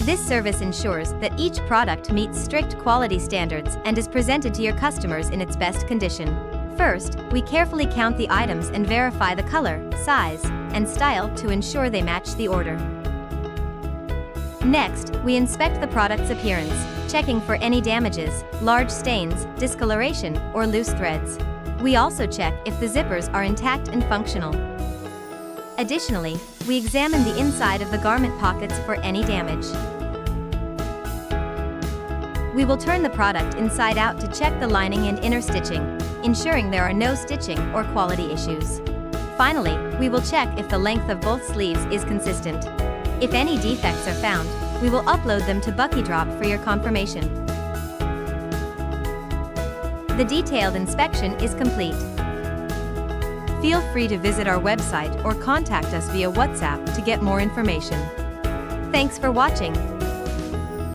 This service ensures that each product meets strict quality standards and is presented to your customers in its best condition. First, we carefully count the items and verify the color, size, and style to ensure they match the order. Next, we inspect the product's appearance, checking for any damages, large stains, discoloration, or loose threads. We also check if the zippers are intact and functional. Additionally, we examine the inside of the garment pockets for any damage. We will turn the product inside out to check the lining and inner stitching, ensuring there are no stitching or quality issues. Finally, we will check if the length of both sleeves is consistent. If any defects are found, we will upload them to Buckydrop for your confirmation. The detailed inspection is complete. Feel free to visit our website or contact us via WhatsApp to get more information. Thanks for watching.